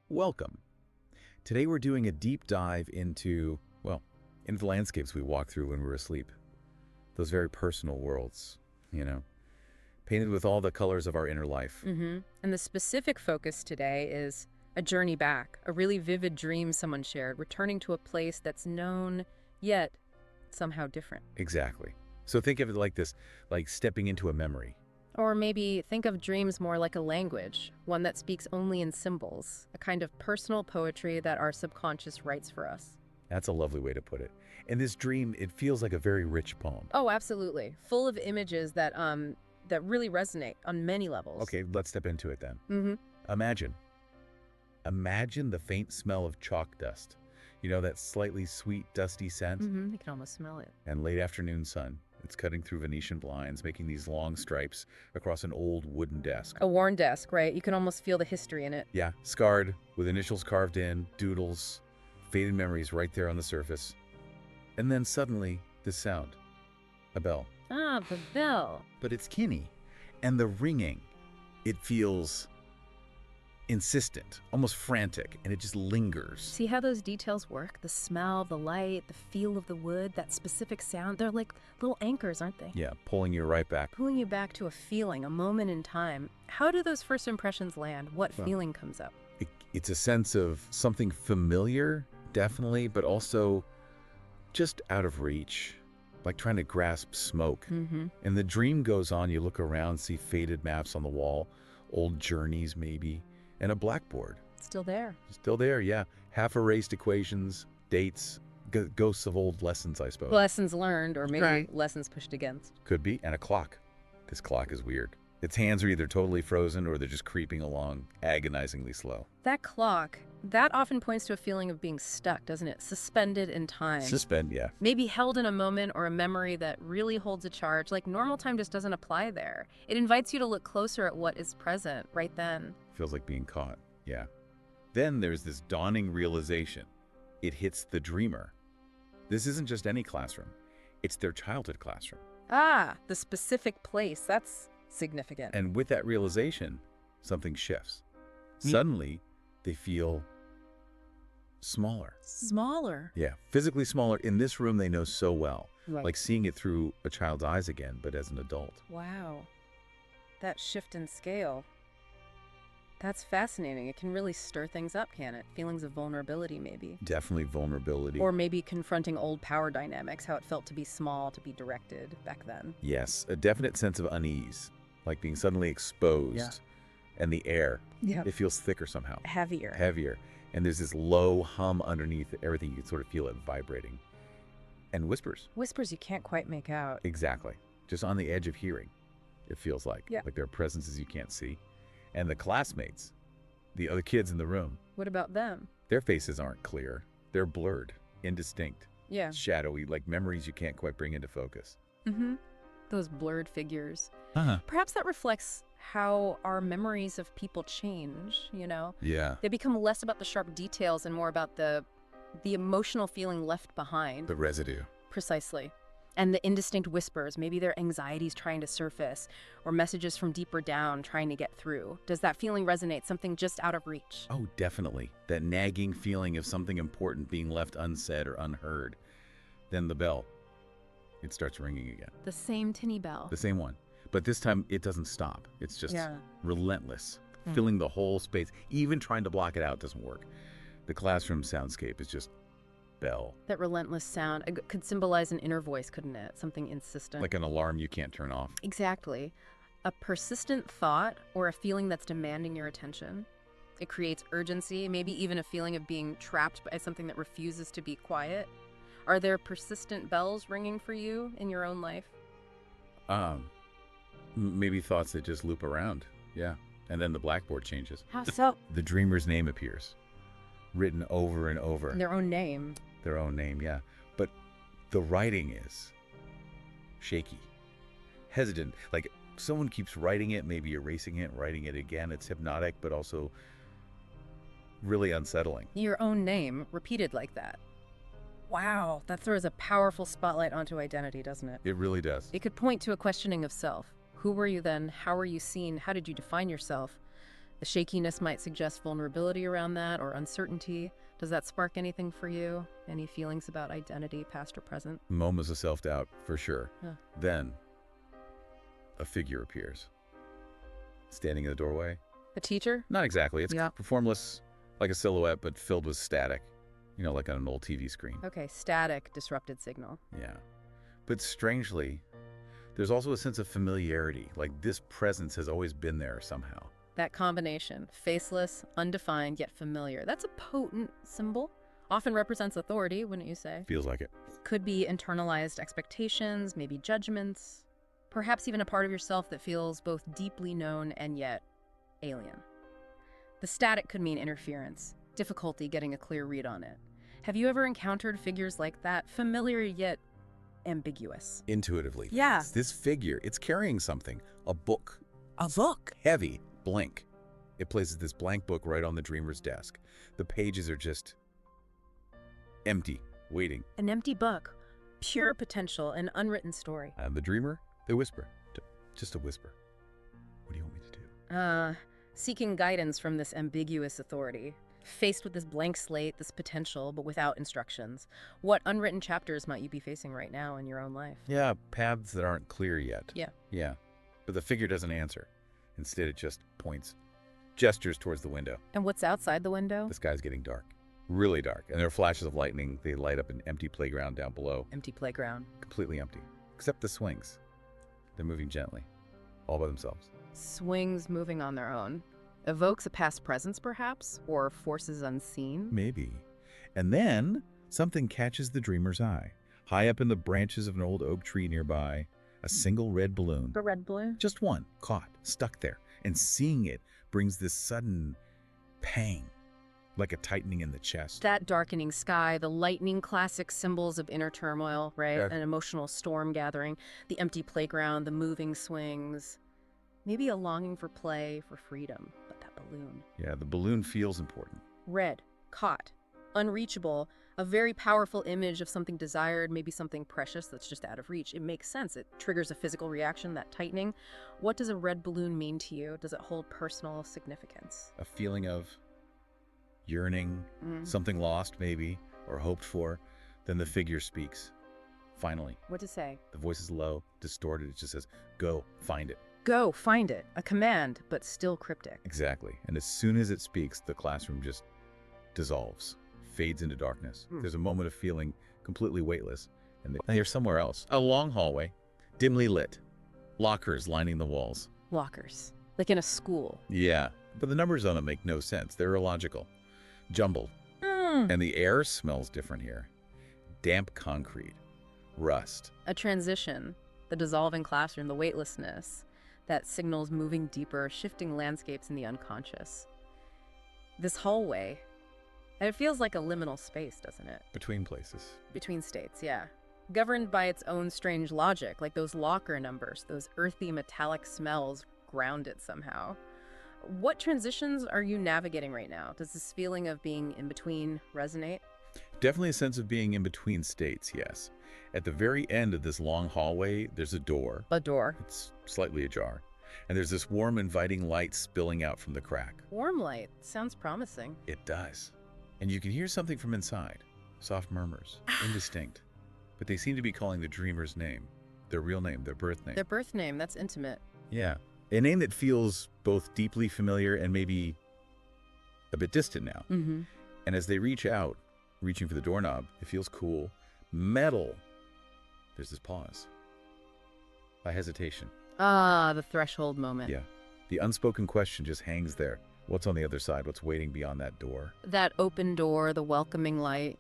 Welcome. Today we're doing a deep dive into the landscapes we walk through when we're asleep. Those very personal worlds, painted with all the colors of our inner life. And the specific focus today is a journey back, a really vivid dream someone shared, returning to a place that's known, yet somehow different. Exactly. So think of it like this, like stepping into a memory. Or maybe think of dreams more like a language, one that speaks only in symbols, a kind of personal poetry that our subconscious writes for us. That's a lovely way to put it. And this dream, it feels like a very rich poem. Oh, absolutely. Full of images that really resonate on many levels. Okay, let's step into it then. Mm-hmm. Imagine the faint smell of chalk dust. You know, that slightly sweet, dusty scent? Mm-hmm. You can almost smell it. And late afternoon sun. It's cutting through Venetian blinds, making these long stripes across an old wooden desk. A worn desk, right? You can almost feel the history in it. Yeah, scarred, with initials carved in, doodles, faded memories right there on the surface. And then suddenly, this sound. A bell. Ah, the bell. But it's tinny. And the ringing, it feels insistent, almost frantic, and it just lingers. See how those details work? The smell, the light, the feel of the wood, that specific sound. They're like little anchors, aren't they? Yeah, pulling you right back. Pulling you back to a feeling, a moment in time. How do those first impressions land? What feeling comes up? It's a sense of something familiar, definitely, but also just out of reach, like trying to grasp smoke. Mm-hmm. And the dream goes on. You look around, see faded maps on the wall, old journeys maybe, and a blackboard. Still there. Still there, yeah. Half erased equations, dates, ghosts of old lessons, I suppose. Lessons learned, or maybe Right. lessons pushed against. Could be. And a clock. This clock is weird. Its hands are either totally frozen or they're just creeping along, agonizingly slow. That clock, that often points to a feeling of being stuck, doesn't it? Suspended in time. Suspend, yeah. Maybe held in a moment or a memory that really holds a charge. Like normal time just doesn't apply there. It invites you to look closer at what is present right then. Feels like being caught, yeah. Then there's this dawning realization. It hits the dreamer. This isn't just any classroom. It's their childhood classroom. Ah, the specific place. That's significant. And with that realization, something shifts. Suddenly, they feel smaller. Smaller. Yeah, physically smaller in this room they know so well. Right. Like seeing it through a child's eyes again, but as an adult. Wow. That shift in scale. That's fascinating. It can really stir things up, can it? Feelings of vulnerability, maybe. Definitely vulnerability. Or maybe confronting old power dynamics, how it felt to be small, to be directed back then. Yes, a definite sense of unease, like being suddenly exposed. Yeah. And the air, Yeah. it feels thicker somehow. Heavier. Heavier. And there's this low hum underneath everything. You can sort of feel it vibrating. And whispers. Whispers you can't quite make out. Exactly. Just on the edge of hearing, it feels like. Yeah. Like there are presences you can't see. And the classmates, the other kids in the room, What about them? their faces aren't clear. They're blurred, indistinct, Yeah. shadowy, like memories you can't quite bring into focus. Mm-hmm. Those blurred figures. Uh-huh. Perhaps that reflects how our memories of people change, Yeah. They become less about the sharp details and more about the emotional feeling left behind. The residue. Precisely. And the indistinct whispers, maybe their anxieties trying to surface, or messages from deeper down trying to get through. Does that feeling resonate, something just out of reach? Oh, definitely. That nagging feeling of something important being left unsaid or unheard. Then the bell. It starts ringing again. The same tinny bell. The same one. But this time, it doesn't stop. It's just Yeah. relentless, filling the whole space. Even trying to block it out doesn't work. The classroom soundscape is just bell. That relentless sound could symbolize an inner voice, couldn't it? Something insistent. Like an alarm you can't turn off. Exactly. A persistent thought or a feeling that's demanding your attention. It creates urgency, maybe even a feeling of being trapped by something that refuses to be quiet. Are there persistent bells ringing for you in your own life? Maybe thoughts that just loop around. Yeah. And then the blackboard changes. How so? The dreamer's name appears. Written over and over. Their own name. Their own name, yeah. But the writing is shaky, hesitant. Like someone keeps writing it, maybe erasing it, writing it again. It's hypnotic, but also really unsettling. Your own name, repeated like that. Wow, that throws a powerful spotlight onto identity, doesn't it? It really does. It could point to a questioning of self. Who were you then? How were you seen? How did you define yourself? The shakiness might suggest vulnerability around that or uncertainty. Does that spark anything for you? Any feelings about identity, past or present? Moments of self-doubt, for sure. Yeah. Then, a figure appears, standing in the doorway. A teacher? Not exactly. It's Yeah. formless, like a silhouette, but filled with static. Like on an old TV screen. Okay, static, disrupted signal. Yeah. But strangely, there's also a sense of familiarity, like this presence has always been there somehow. That combination, faceless, undefined, yet familiar. That's a potent symbol. Often represents authority, wouldn't you say? Feels like it. Could be internalized expectations, maybe judgments. Perhaps even a part of yourself that feels both deeply known and yet alien. The static could mean interference, difficulty getting a clear read on it. Have you ever encountered figures like that, familiar yet ambiguous? Intuitively. Yeah. This figure, it's carrying something. A book. A book? Heavy. Blank. It places this blank book right on the dreamer's desk. The pages are just empty, waiting. An empty book. Pure potential, an unwritten story. And the dreamer, they whisper. Just a whisper. What do you want me to do? Seeking guidance from this ambiguous authority. Faced with this blank slate, this potential, but without instructions. What unwritten chapters might you be facing right now in your own life? Yeah, paths that aren't clear yet. Yeah. Yeah. But the figure doesn't answer. Instead, it just points, gestures towards the window. And what's outside the window? The sky's getting dark. Really dark. And there are flashes of lightning. They light up an empty playground down below. Empty playground. Completely empty. Except the swings. They're moving gently. All by themselves. Swings moving on their own. Evokes a past presence, perhaps? Or forces unseen? Maybe. And then, something catches the dreamer's eye. High up in the branches of an old oak tree nearby, a single red balloon. A red balloon? Just one, caught, stuck there. And seeing it brings this sudden pang, like a tightening in the chest. That darkening sky, the lightning, classic symbols of inner turmoil, right? Yeah. An emotional storm gathering, the empty playground, the moving swings. Maybe a longing for play, for freedom, but that balloon. Yeah, the balloon feels important. Red, caught, unreachable, a very powerful image of something desired, maybe something precious that's just out of reach. It makes sense. It triggers a physical reaction, that tightening. What does a red balloon mean to you? Does it hold personal significance? A feeling of yearning, something lost maybe, or hoped for. Then the figure speaks. Finally. What to say? The voice is low, distorted. It just says, go, find it. Go, find it. A command, but still cryptic. Exactly. And as soon as it speaks, the classroom just dissolves, fades into darkness. There's a moment of feeling completely weightless. And they're somewhere else. A long hallway, dimly lit. Lockers lining the walls. Lockers. Like in a school. Yeah, but the numbers on them make no sense. They're illogical. Jumbled. And the air smells different here. Damp concrete. Rust. A transition. The dissolving classroom, the weightlessness. That signals moving deeper, shifting landscapes in the unconscious. This hallway, it feels like a liminal space, doesn't it? Between places. Between states, yeah. Governed by its own strange logic, like those locker numbers, those earthy metallic smells grounded somehow. What transitions are you navigating right now? Does this feeling of being in between resonate? Definitely a sense of being in between states, yes. At the very end of this long hallway, there's a door. A door. It's slightly ajar. And there's this warm, inviting light spilling out from the crack. Warm light. Sounds promising. It does. And you can hear something from inside. Soft murmurs. Indistinct. But they seem to be calling the dreamer's name. Their real name, their birth name. Their birth name. That's intimate. Yeah. A name that feels both deeply familiar and maybe a bit distant now. Mm-hmm. And as they reach out, reaching for the doorknob, it feels cool. Metal. There's this pause. A hesitation. Ah, the threshold moment. Yeah. The unspoken question just hangs there. What's on the other side? What's waiting beyond that door? That open door, the welcoming light,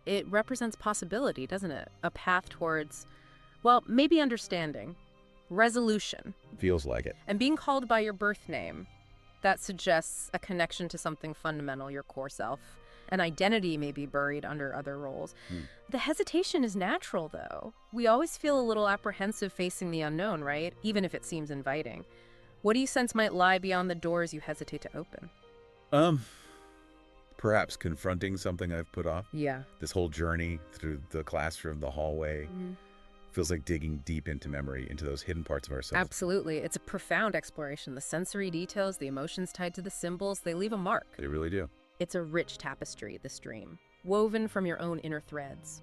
it represents possibility, doesn't it? A path towards, well, maybe understanding, resolution. Feels like it. And being called by your birth name, that suggests a connection to something fundamental, your core self. An identity may be buried under other roles. The hesitation is natural, though. We always feel a little apprehensive facing the unknown, right? Even if it seems inviting. What do you sense might lie beyond the doors you hesitate to open? Perhaps confronting something I've put off. Yeah. This whole journey through the classroom, the hallway, Feels like digging deep into memory, into those hidden parts of ourselves. Absolutely. It's a profound exploration. The sensory details, the emotions tied to the symbols, they leave a mark. They really do. It's a rich tapestry, this dream, woven from your own inner threads.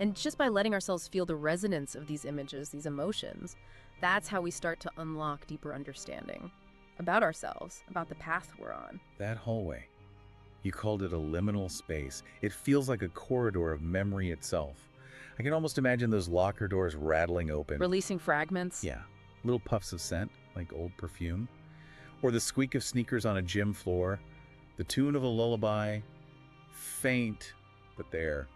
And just by letting ourselves feel the resonance of these images, these emotions, that's how we start to unlock deeper understanding about ourselves, about the path we're on. That hallway, you called it a liminal space. It feels like a corridor of memory itself. I can almost imagine those locker doors rattling open. Releasing fragments? Yeah, little puffs of scent, like old perfume. Or the squeak of sneakers on a gym floor, the tune of a lullaby, faint, but there.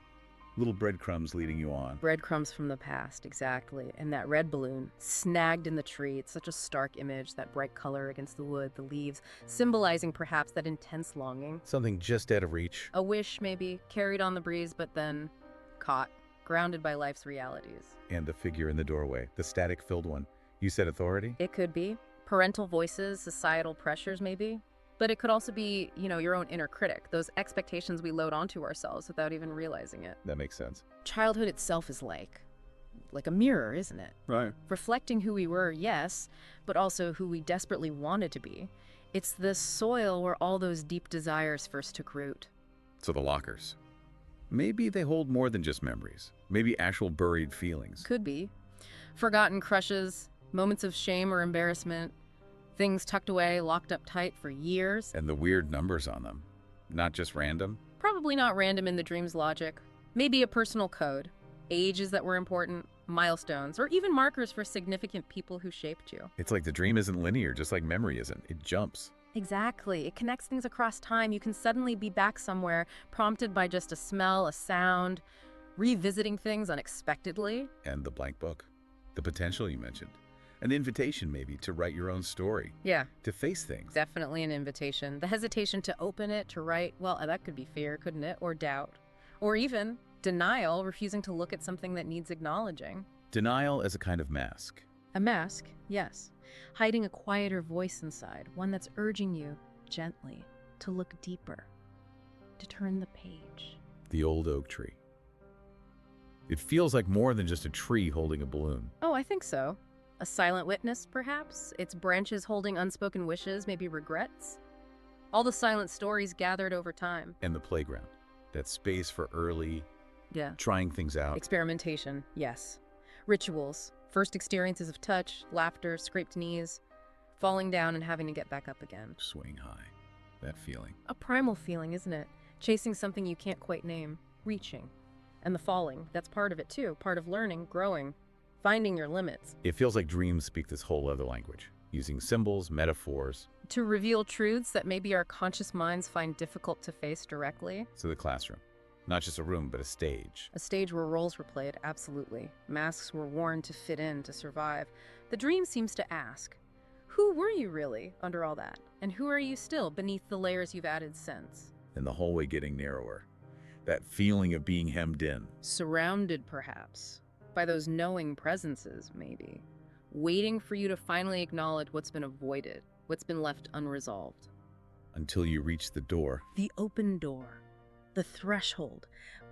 Little breadcrumbs leading you on. Breadcrumbs from the past, exactly. And that red balloon, snagged in the tree. It's such a stark image, that bright color against the wood, the leaves, symbolizing perhaps that intense longing. Something just out of reach. A wish, maybe, carried on the breeze, but then caught, grounded by life's realities. And the figure in the doorway, the static-filled one. You said authority? It could be. Parental voices, societal pressures, maybe. But it could also be, your own inner critic, those expectations we load onto ourselves without even realizing it. That makes sense. Childhood itself is like a mirror, isn't it? Right. Reflecting who we were, yes, but also who we desperately wanted to be. It's the soil where all those deep desires first took root. So the lockers. Maybe they hold more than just memories. Maybe actual buried feelings. Could be. Forgotten crushes, moments of shame or embarrassment, things tucked away, locked up tight for years. And the weird numbers on them. Not just random. Probably not random in the dream's logic. Maybe a personal code, ages that were important, milestones, or even markers for significant people who shaped you. It's like the dream isn't linear, just like memory isn't. It jumps. Exactly. It connects things across time. You can suddenly be back somewhere, prompted by just a smell, a sound, revisiting things unexpectedly. And the blank book. The potential you mentioned. An invitation, maybe, to write your own story. Yeah. To face things. Definitely an invitation. The hesitation to open it, to write, well, that could be fear, couldn't it? Or doubt. Or even denial, refusing to look at something that needs acknowledging. Denial as a kind of mask. A mask, yes. Hiding a quieter voice inside, one that's urging you, gently, to look deeper, to turn the page. The old oak tree. It feels like more than just a tree holding a balloon. Oh, I think so. A silent witness, perhaps? Its branches holding unspoken wishes, maybe regrets? All the silent stories gathered over time. And the playground. That space for early, trying things out. Experimentation, yes. Rituals, first experiences of touch, laughter, scraped knees, falling down and having to get back up again. Swing high. That feeling. A primal feeling, isn't it? Chasing something you can't quite name. Reaching. And the falling, that's part of it too. Part of learning, growing. Finding your limits. It feels like dreams speak this whole other language, using symbols, metaphors. To reveal truths that maybe our conscious minds find difficult to face directly. So the classroom. Not just a room, but a stage. A stage where roles were played, absolutely. Masks were worn to fit in, to survive. The dream seems to ask, who were you really under all that? And who are you still beneath the layers you've added since? And the hallway getting narrower. That feeling of being hemmed in. Surrounded, perhaps, by those knowing presences, maybe, waiting for you to finally acknowledge what's been avoided, what's been left unresolved. Until you reach the door. The open door, the threshold,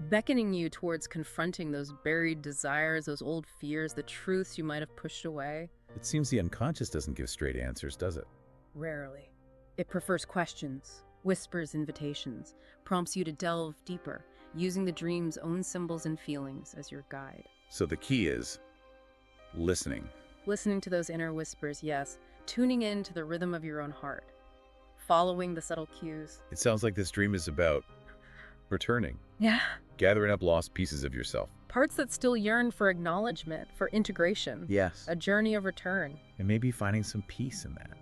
beckoning you towards confronting those buried desires, those old fears, the truths you might have pushed away. It seems the unconscious doesn't give straight answers, does it? Rarely. It prefers questions, whispers invitations, prompts you to delve deeper, using the dream's own symbols and feelings as your guide. So the key is listening. Listening to those inner whispers, yes. Tuning in to the rhythm of your own heart. Following the subtle cues. It sounds like this dream is about returning. Yeah. Gathering up lost pieces of yourself. Parts that still yearn for acknowledgement, for integration. Yes. A journey of return. And maybe finding some peace in that.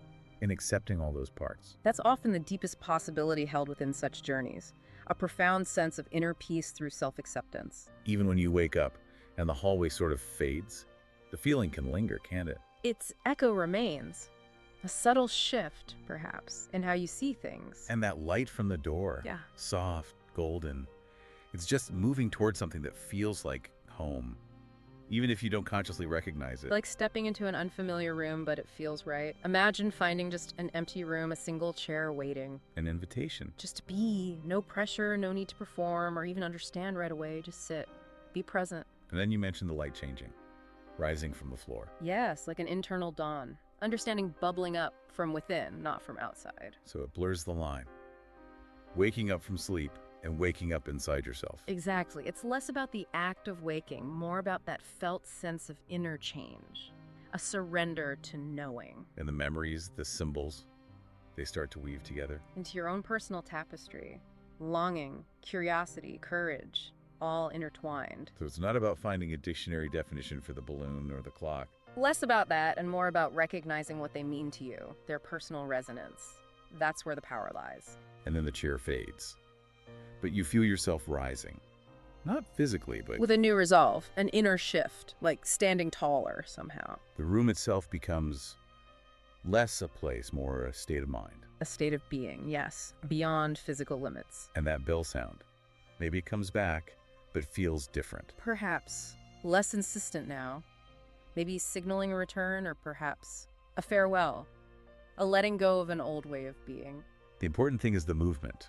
In accepting all those parts. That's often the deepest possibility held within such journeys. A profound sense of inner peace through self-acceptance. Even when you wake up and the hallway sort of fades, the feeling can linger, can't it? Its echo remains. A subtle shift, perhaps, in how you see things. And that light from the door. Yeah. Soft, golden. It's just moving towards something that feels like home. Even if you don't consciously recognize it. Like stepping into an unfamiliar room, but it feels right. Imagine finding just an empty room, a single chair waiting. An invitation. Just to be. No pressure, no need to perform or even understand right away. Just sit. Be present. And then you mentioned the light changing. rising from the floor. Yes, like an internal dawn. Understanding bubbling up from within, not from outside. So it blurs the line. Waking up from sleep and waking up inside yourself. Exactly. It's less about the act of waking, more about that felt sense of inner change. A surrender to knowing. And the memories, the symbols, they start to weave together. Into your own personal tapestry. Longing, curiosity, courage, all intertwined. So it's not about finding a dictionary definition for the balloon or the clock. Less about that and more about recognizing what they mean to you, their personal resonance. That's where the power lies. And then the chair fades. But you feel yourself rising. Not physically, but With a new resolve, an inner shift, like standing taller somehow. the room itself becomes less a place, more a state of mind. A state of being, yes, beyond physical limits. And that bell sound, maybe it comes back, but feels different. Perhaps less insistent now. Maybe signaling a return, or perhaps a farewell. A letting go of an old way of being. The important thing is the movement,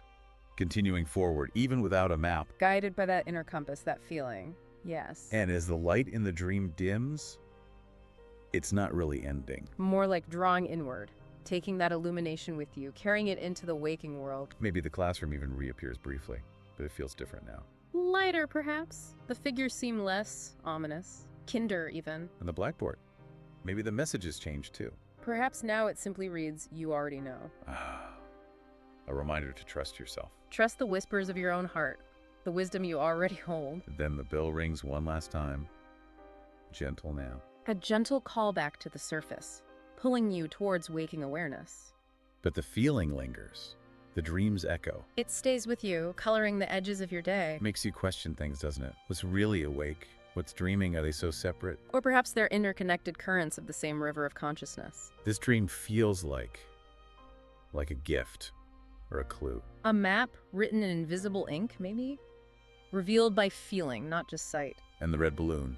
continuing forward, even without a map. Guided by that inner compass, that feeling. Yes. And as the light in the dream dims, it's not really ending. More like drawing inward, taking that illumination with you, carrying it into the waking world. Maybe the classroom even reappears briefly, but it feels different now. Lighter, perhaps. The figures seem less ominous. Kinder, even. And the blackboard, maybe the messages change too. Perhaps now it simply reads, "You already know." A reminder to trust yourself. Trust the whispers of your own heart, the wisdom you already hold. Then the bell rings one last time. Gentle now. A gentle callback to the surface, pulling you towards waking awareness. But the feeling lingers. The dreams echo. It stays with you, coloring the edges of your day. It makes you question things, doesn't it? What's really awake? What's dreaming? Are they so separate? Or perhaps they're interconnected currents of the same river of consciousness. This dream feels like a gift or a clue. A map written in invisible ink, maybe? Revealed by feeling, not just sight. And the red balloon.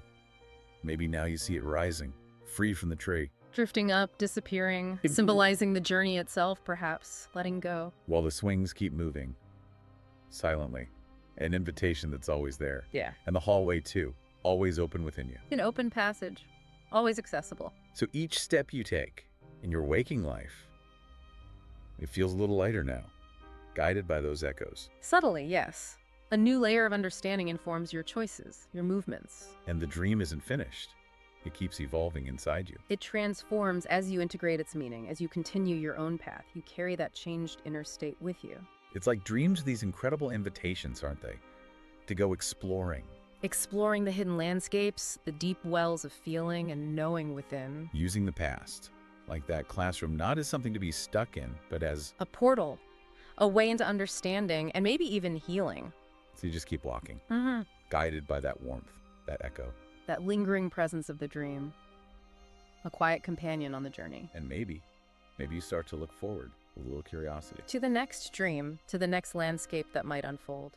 Maybe now you see it rising, free from the tree. Drifting up, disappearing, symbolizing the journey itself, perhaps, letting go. While the swings keep moving, silently. An invitation that's always there. Yeah. And the hallway too, always open within you. An open passage, always accessible. So each step you take in your waking life, it feels a little lighter now, guided by those echoes. Subtly, yes. A new layer of understanding informs your choices, your movements. And the dream isn't finished. It keeps evolving inside you. It transforms as you integrate its meaning, as you continue your own path. You carry that changed inner state with you. It's like dreams are these incredible invitations, aren't they? To go exploring. Exploring the hidden landscapes, the deep wells of feeling and knowing within. Using the past, like that classroom, not as something to be stuck in, but as a portal, a way into understanding, and maybe even healing. So you just keep walking, Mm-hmm. guided by that warmth, that echo. That lingering presence of the dream. A quiet companion on the journey. And maybe you start to look forward with a little curiosity. To the next dream, to the next landscape that might unfold.